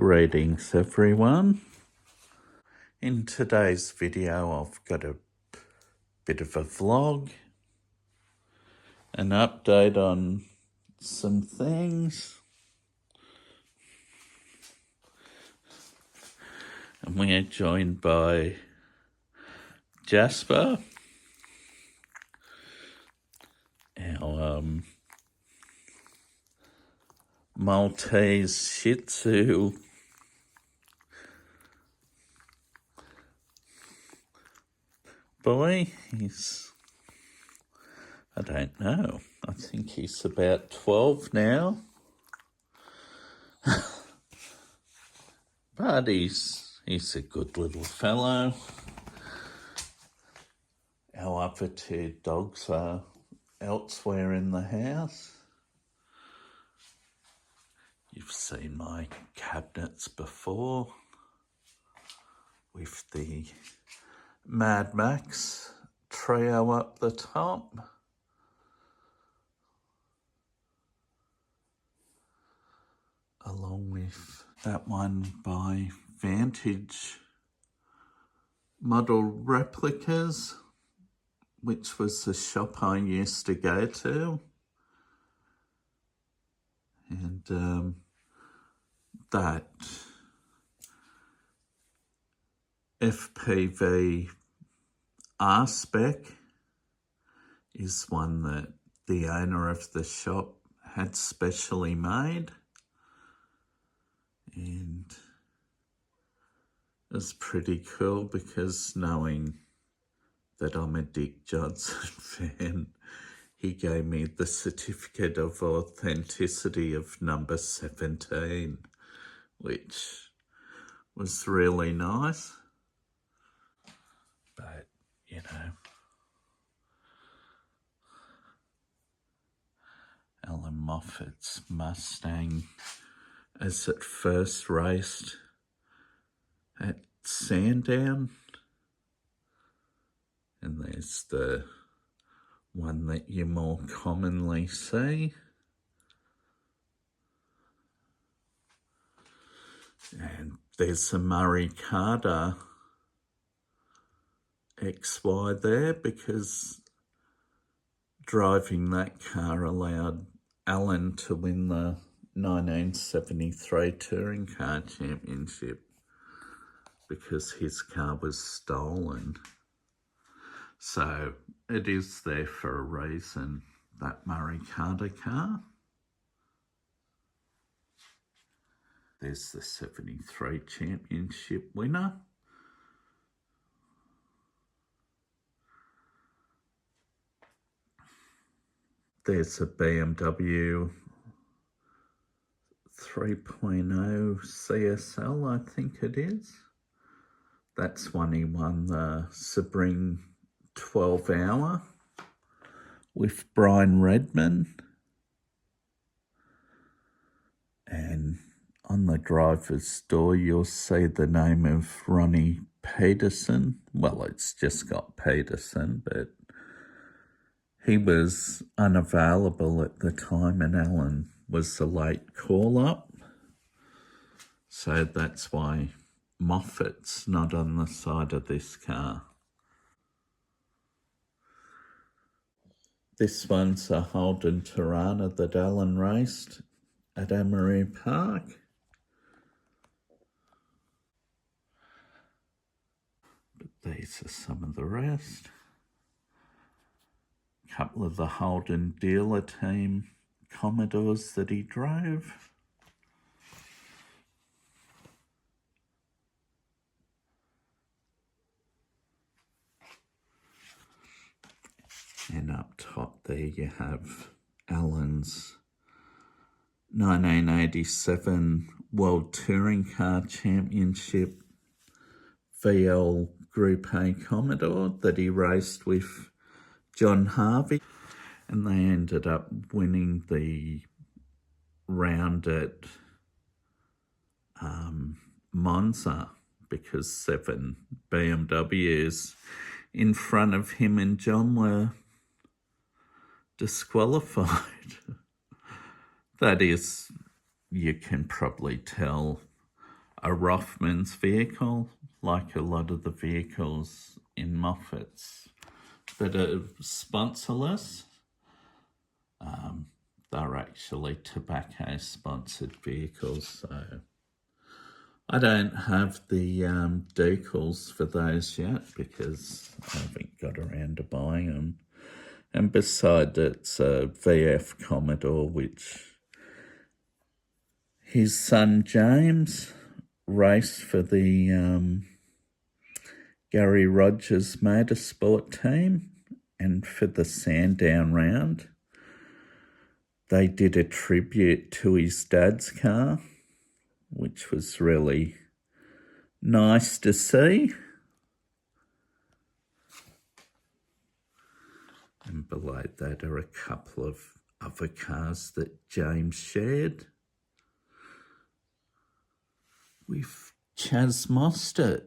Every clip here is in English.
Greetings everyone. In today's video I've got a bit of a vlog, an update on some things, and we're joined by Jasper, our Maltese Shih Tzu boy. I don't know, I think he's about 12 now, but he's a good little fellow. Our other two dogs are elsewhere in the house. You've seen my cabinets before with the Mad Max trio up the top. Along with that one by Vantage Model Replicas, which was the shop I used to go to. And that FPV R-Spec is one that the owner of the shop had specially made. And it was pretty cool because knowing that I'm a Dick Johnson fan, he gave me the certificate of authenticity of number 17, which was really nice. But, you know, Alan Moffat's Mustang, as it first raced at Sandown. And there's the one that you more commonly see. And there's a Murray Carter XY there, because driving that car allowed Alan to win the 1973 Touring Car Championship, because his car was stolen. So it is there for a reason, that Murray Carter car. There's the 73 Championship winner. There's a BMW 3.0 CSL, I think it is. That's one he won the Sebring 12-hour with Brian Redman. And on the driver's door, you'll see the name of Ronnie Peterson. Well, it's just got Peterson, but he was unavailable at the time, and Alan was the late call-up. So that's why Moffat's not on the side of this car. This one's a Holden Tirana that Alan raced at Amaru Park. But these are some of the rest. A couple of the Holden dealer team Commodores that he drove. And up top there you have Alan's 1987 World Touring Car Championship VL Group A Commodore that he raced with John Harvey. And they ended up winning the round at Monza, because 7 BMWs in front of him and John were disqualified. That is, you can probably tell a Rothman's vehicle, like a lot of the vehicles in Moffat's that are sponsorless. They're actually tobacco-sponsored vehicles, so I don't have the decals for those yet because I haven't got around to buying them. And besides, it's a VF Commodore, which his son James raced for the Gary Rogers Motorsport team, and for the Sandown round, they did a tribute to his dad's car, which was really nice to see. And below that are a couple of other cars that James shared with Chas Mostert.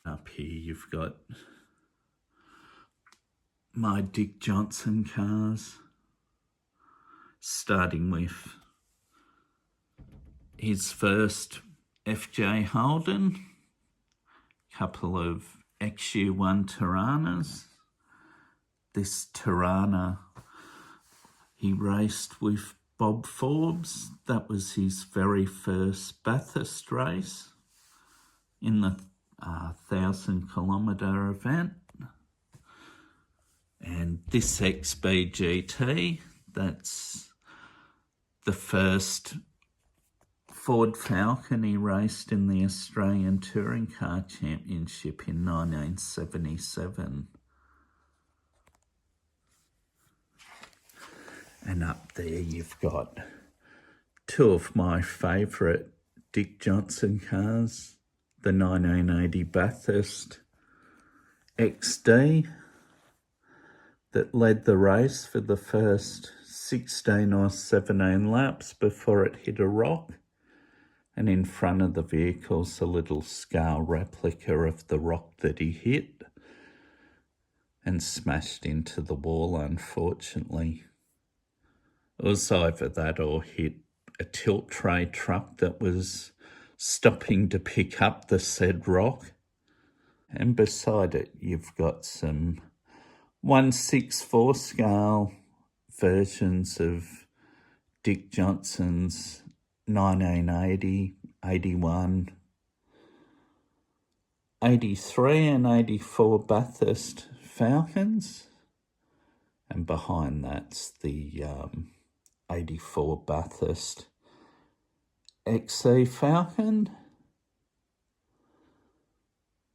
Up here you've got my Dick Johnson cars, starting with his first FJ Holden, couple of XU1 Tiranas. This Tirana he raced with Bob Forbes. That was his very first Bathurst race in the 1,000-kilometre event. And this XBGT, that's the first Ford Falcon he raced in the Australian Touring Car Championship in 1977. And up there you've got two of my favourite Dick Johnson cars, the 1980 Bathurst XD that led the race for the first 16 or 17 laps before it hit a rock. And in front of the vehicle's a little scale replica of the rock that he hit and smashed into the wall, unfortunately. It was either that or hit a tilt tray truck that was stopping to pick up the said rock. And beside it, you've got some 1/6/4 scale versions of Dick Johnson's 1980, 81, 83 and 84 Bathurst Falcons. And behind that's the 84 Bathurst XC Falcon.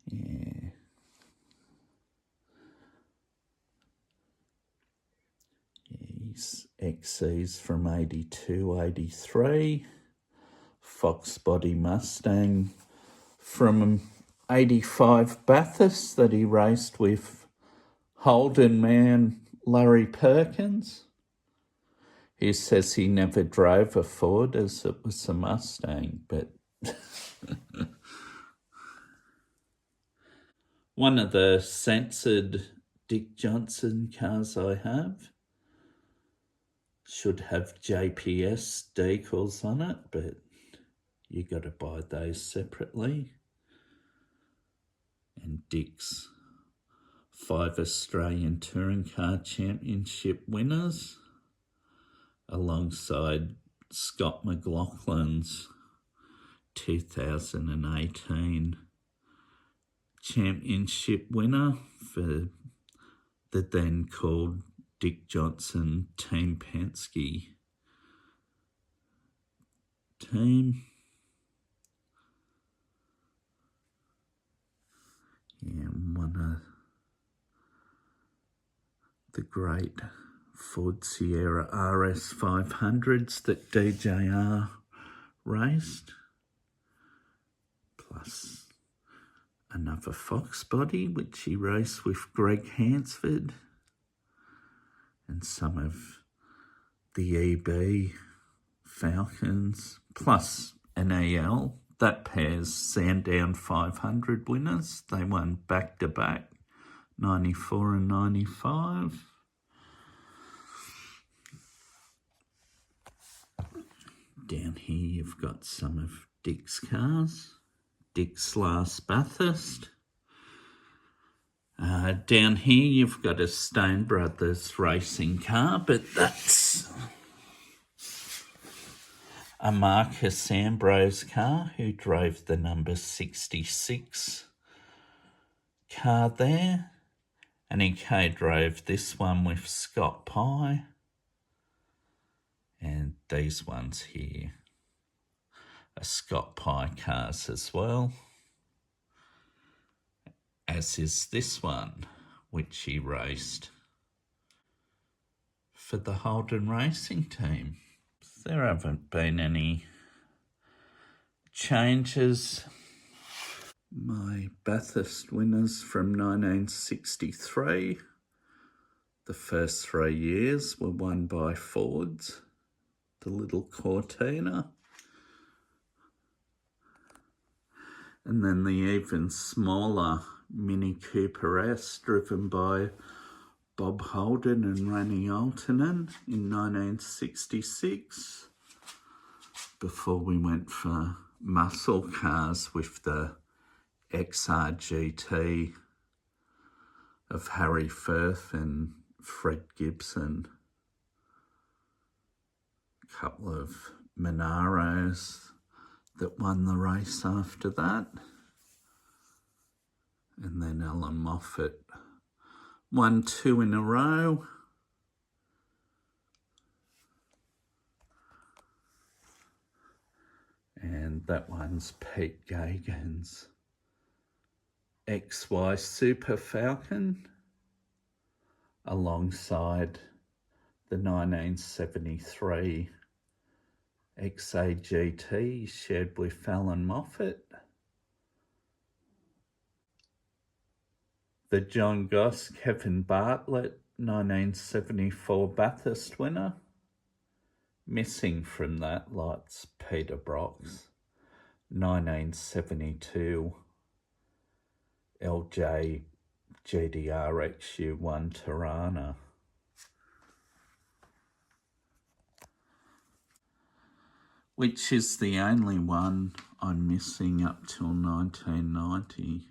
Yeah. These XCs from 82, 83. Fox body Mustang from 85 Bathurst that he raced with Holden man Larry Perkins. He says he never drove a Ford as it was a Mustang, but one of the censored Dick Johnson cars I have should have JPS decals on it, but you got to buy those separately. And Dick's 5 Australian Touring Car Championship winners, alongside Scott McLaughlin's 2018 championship winner for the then called Dick Johnson Team Penske team. Yeah, one of the great Ford Sierra RS 500s that DJR raced, plus another Fox body which he raced with Greg Hansford, and some of the EB Falcons, plus an AL. That pair's Sandown 500 winners. They won back-to-back, 94 and 95. Down here you've got some of Dick's cars. Dick's last Bathurst. Down here you've got a Stone Brothers racing car, but that's a Marcus Ambrose car who drove the number 66 car there. And he co-drove this one with Scott Pye. And these ones here are Scott Pye cars as well. As is this one, which he raced for the Holden Racing team. There haven't been any changes. My Bathurst winners from 1963, the first 3 years were won by Fords, the little Cortina. And then the even smaller Mini Cooper S driven by Bob Holden and Ranny Altonen in 1966, before we went for muscle cars with the XRGT of Harry Firth and Fred Gibson. A couple of Monaros that won the race after that. And then Alan Moffat won 2 in a row. And that one's Pete Gagan's XY Super Falcon alongside the 1973 XAGT shared with Alan Moffat. The John Goss, Kevin Bartlett 1974 Bathurst winner. Missing from that lot's Peter Brock's 1972 LJ GDR XU1 Tirana. Which is the only one I'm missing up till 1990.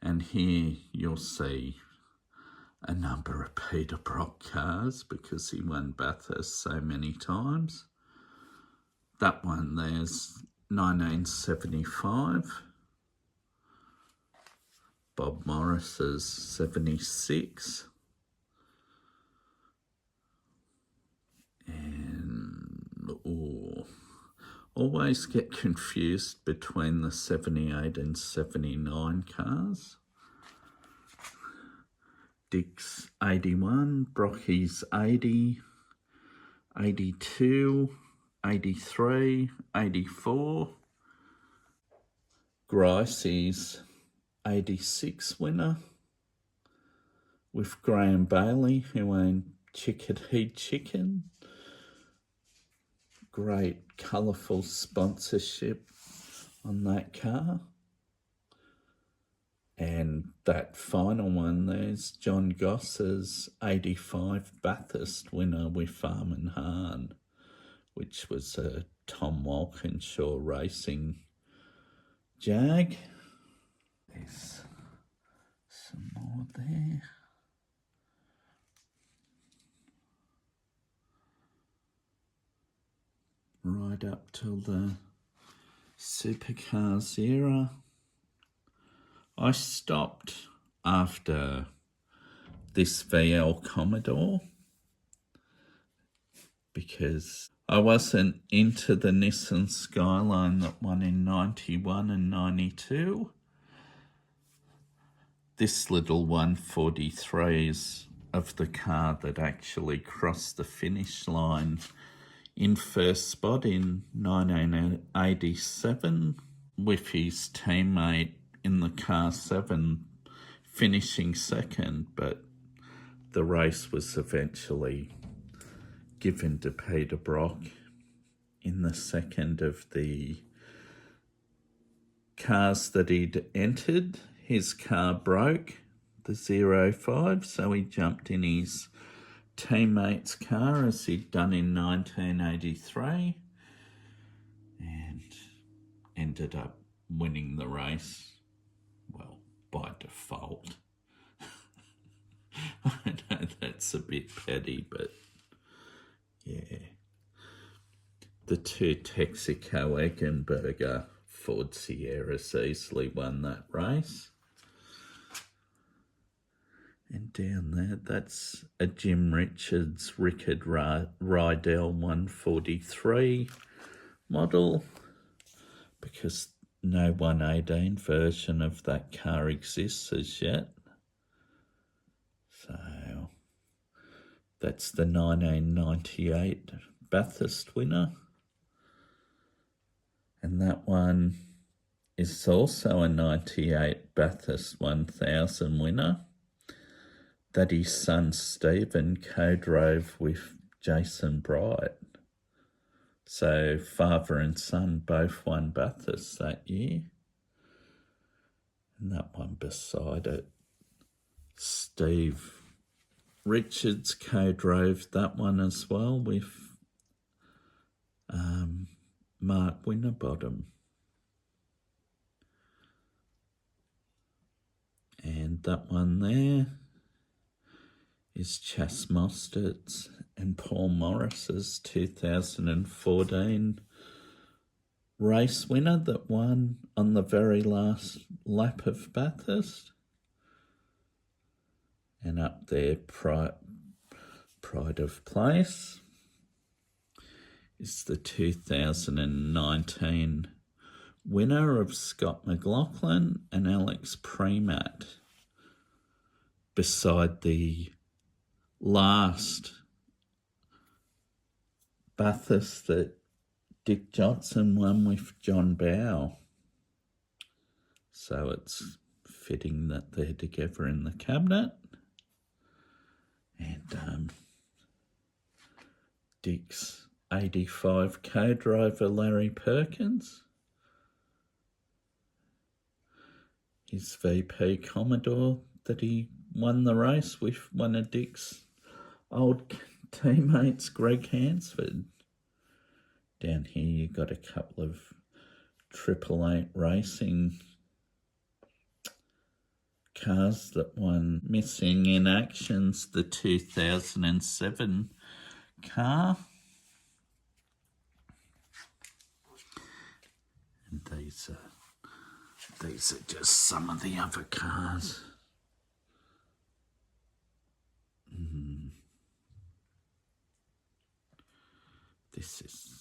And here you'll see a number of Peter Brock cars because he won Bathurst so many times. That one there's 1975. Bob Morris's 76. And always get confused between the 78 and 79 cars. Dick's 81, Brocky's 80, 82, 83, 84. Gricey's 86 winner with Graham Bailey, who owned Chickadee Chicken. Great colourful sponsorship on that car. And that final one, there's John Goss's 85 Bathurst winner with Farm and Hahn, which was a Tom Walkinshaw Racing Jag. There's some more there. Right up till the supercars era. I stopped after this VL Commodore because I wasn't into the Nissan Skyline that won in 91 and 92. This little 143 is of the car that actually crossed the finish line in first spot in 1987 with his teammate in the car 7 finishing second, but the race was eventually given to Peter Brock in the second of the cars that he'd entered. His car broke, the 05, so he jumped in his teammate's car as he'd done in 1983 ended up winning the race, well, by default. I know that's a bit petty, but yeah. The two Texaco Eggenberger Ford Sierras easily won that race. And down there, that's a Jim Richards Rickard Rydell 143 model, because no 118 version of that car exists as yet. So that's the 1998 Bathurst winner. And that one is also a 98 Bathurst 1000 winner that his son Stephen co-drove with Jason Bright. So father and son both won Bathurst that year. And that one beside it, Steve Richards co-drove that one as well with Mark Winterbottom. And that one there is Chas Mostert's and Paul Morris's 2014 race winner that won on the very last lap of Bathurst. And up there, pride of place, is the 2019 winner of Scott McLaughlin and Alex Premat, beside the last Bathurst that Dick Johnson won with John Bowe. So it's fitting that they're together in the cabinet. And Dick's 85 co-driver Larry Perkins, his VP Commodore that he won the race with one of Dick's old teammates, Greg Hansford. Down here you got a couple of 888 Racing cars that won Missing in Actions, the 2007 car. And these are just some of the other cars. This is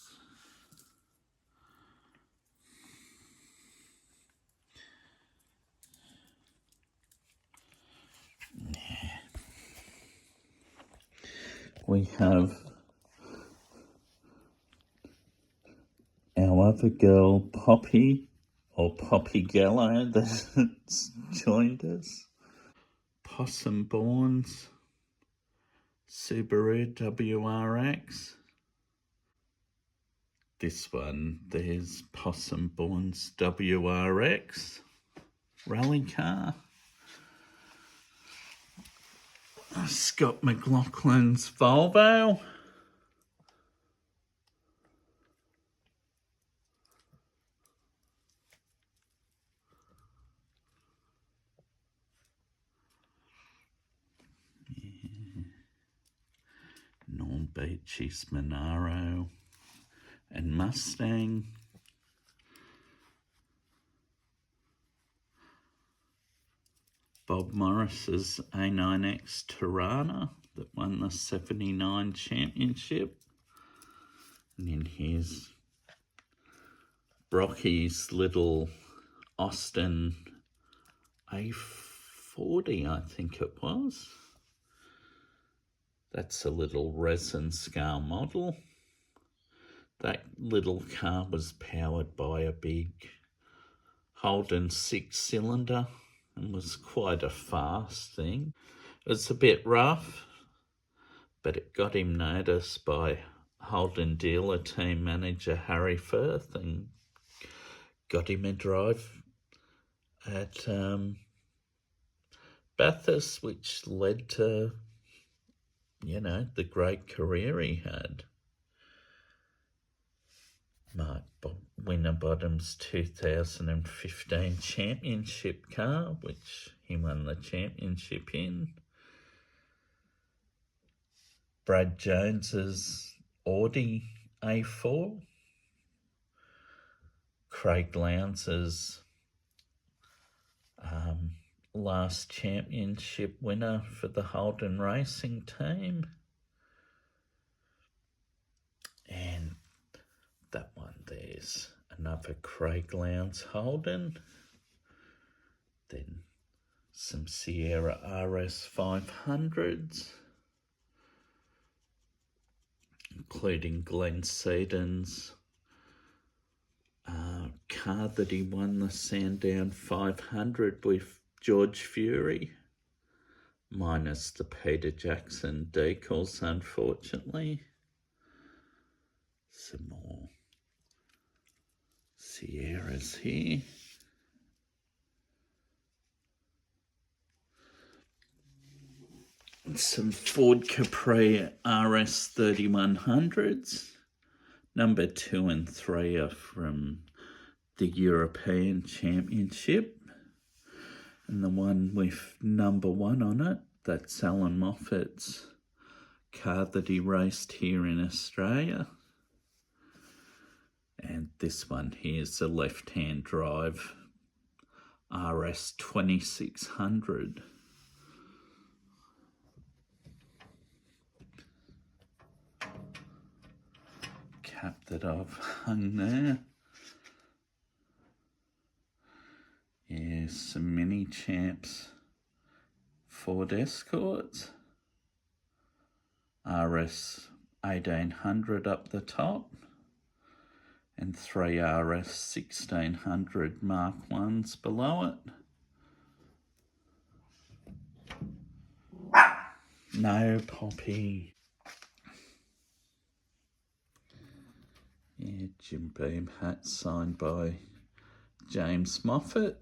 we have our other girl, Poppy, or Poppy Gallo, that's joined us. Possum Borns, Subaru WRX. This one, there's Possum Borns WRX rally car. Scott McLaughlin's Volvo. Norm Beachy's Monaro and Mustang. Bob Morris's A9X Tirana that won the 79 championship. And then here's Brocky's little Austin A40, I think it was. That's a little resin scale model. That little car was powered by a big Holden 6-cylinder and was quite a fast thing. It was a bit rough, but it got him noticed by Holden dealer team manager Harry Firth and got him a drive at Bathurst, which led to, you know, the great career he had. Mark Winterbottom's 2015 championship car, which he won the championship in. Brad Jones's Audi A4. Craig Lowndes' last championship winner for the Holden Racing team. And that one, there's another Craig Lowndes Holden. Then some Sierra RS 500s, including Glenn Seaton's car that he won the Sandown 500 with George Fury, minus the Peter Jackson decals, unfortunately. Some more Sierras here. Some Ford Capri RS 3100s. Number 2 and 3 are from the European Championship. And the one with number 1 on it, that's Alan Moffat's car that he raced here in Australia. And this one here is a left-hand drive RS 2600. Cap that I've hung there. Yeah, some mini champs Ford Escorts. RS 1800 up the top. And 3 RS 1600 Mark 1s below it. No, Poppy. Yeah, Jim Beam hat signed by James Moffat.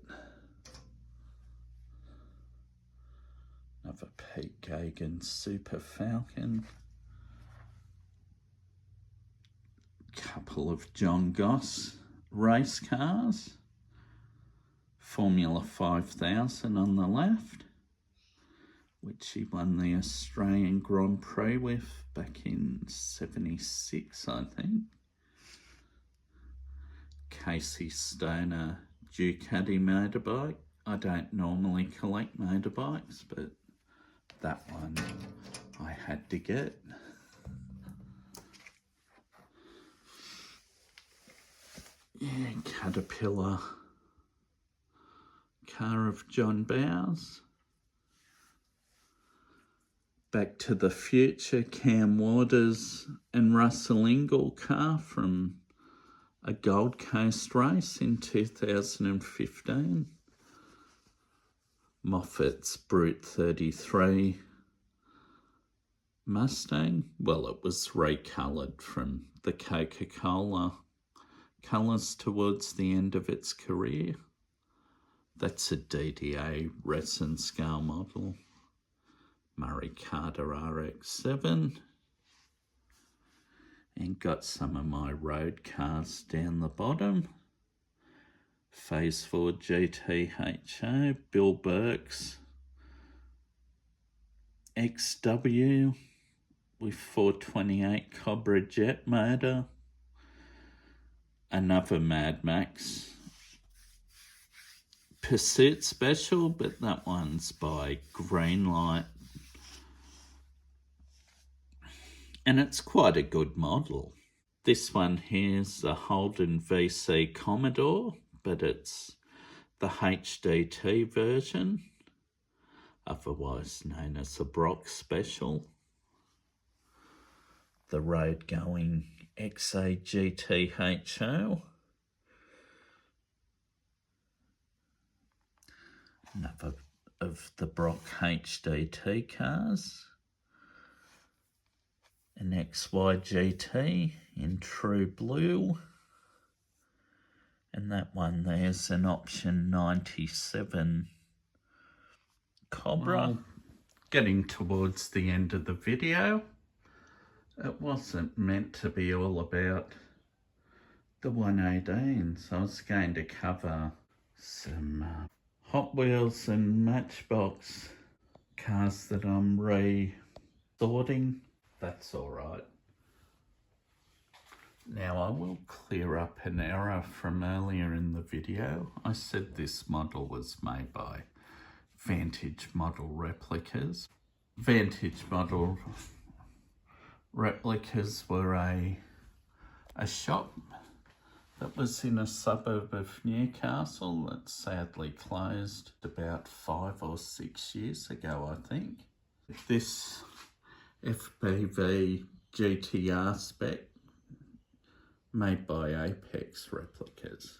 Another Pete Gagan Super Falcon. Couple of John Goss race cars. Formula 5000 on the left, which he won the Australian Grand Prix with back in '76, I think. Casey Stoner Ducati motorbike. I don't normally collect motorbikes, but that one I had to get. Yeah, Caterpillar car of John Bowes. Back to the Future Cam Waters and Russell Ingall car from a Gold Coast race in 2015. Moffat's Brute 33 Mustang. Well, it was recoloured from the Coca-Cola colours towards the end of its career. That's a DDA Resin scale model. Murray Carter RX-7. And got some of my road cars down the bottom. Phase 4 GTHO, Bill Burke's XW with 428 Cobra jet motor. Another Mad Max Pursuit Special, but that one's by Greenlight. And it's quite a good model. This one here's a Holden VC Commodore, but it's the HDT version, otherwise known as a Brock Special. The road going XAGTHO. Another of the Brock HDT cars. An XYGT in true blue. And that one there's an option 97 Cobra. Well, getting towards the end of the video. It wasn't meant to be all about the 118. So I was going to cover some Hot Wheels and Matchbox cars that I'm resorting. That's all right. Now I will clear up an error from earlier in the video. I said this model was made by Vantage Model Replicas. Vantage Model Replicas were a shop that was in a suburb of Newcastle that sadly closed about 5 or 6 years ago, I think. This FPV GTR spec made by Apex Replicas,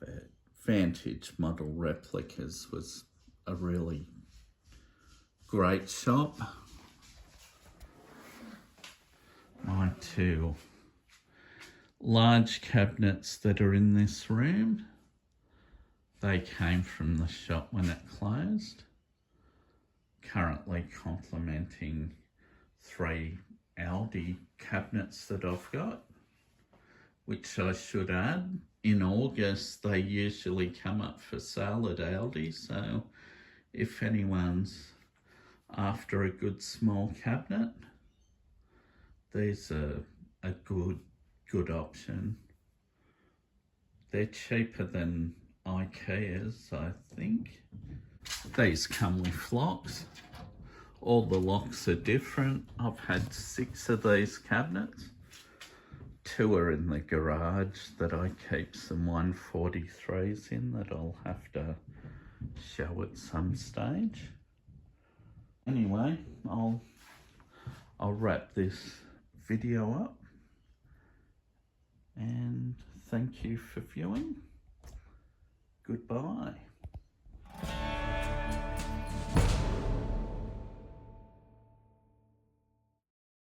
but Vantage Model Replicas was a really great shop. My two large cabinets that are in this room, they came from the shop when it closed. Currently complementing 3 Aldi cabinets that I've got, which I should add, in August they usually come up for sale at Aldi, so if anyone's after a good small cabinet, these are a good option. They're cheaper than IKEA's, I think. These come with locks. All the locks are different. I've had 6 of these cabinets. 2 are in the garage that I keep some 143s in that I'll have to show at some stage. Anyway, I'll wrap this video up, and thank you for viewing. Goodbye.